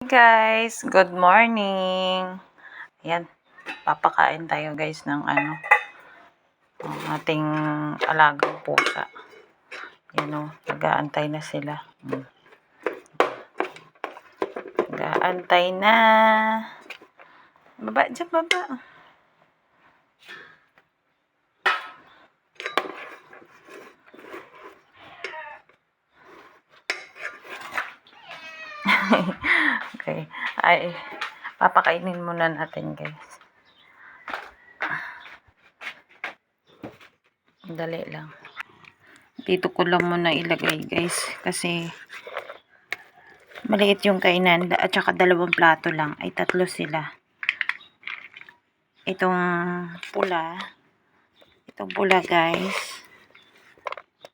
Guys, good morning. Ayan, papakain tayo guys ng ang ating alagang pusa. Yan o, nag-aantay na sila. Nag-aantay na. Baba, dyan baba. Okay, ay, papakainin muna natin guys. Dali lang. Dito ko lang muna ilagay guys kasi maliit yung kainan at saka 2 plato lang ay 3 sila. Itong pula guys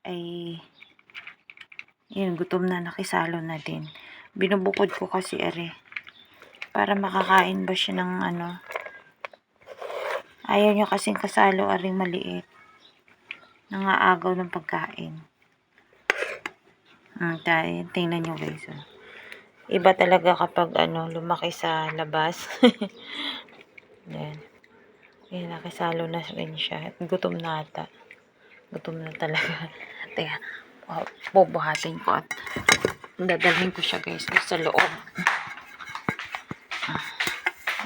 ay yun, gutom na, nakisalo na din. Binubukod ko kasi para makakain ba siya ng ayaw niya kasing kasalo maliit. Nangaagaw ng pagkain. Tingnan nyo guys. Iba talaga kapag lumaki sa labas. Yan. Yan, nakisalo na rin siya. Gutom na ata. Gutom na talaga. Teka, bubuhatin ko at dadalhin ko siya guys sa loob.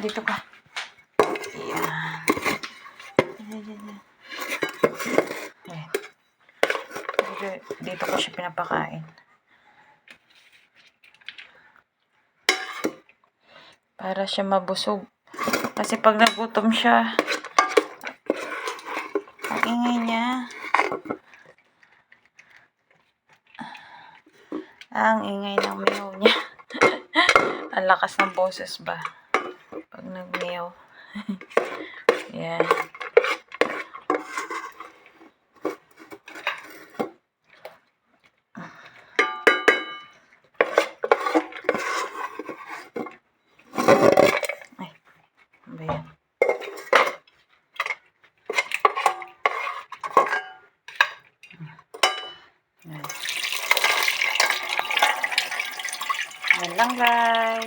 Dito ka. Yan. Dito ko siya pinapakain. Para siya mabusog. Kasi pag nagutom siya, ang ingay niya. Ang ingay ng meow niya. Ang lakas ng boses ba? Pag nag-meow. Yan. Ay, ano ba yan? Yan. Yan lang guys.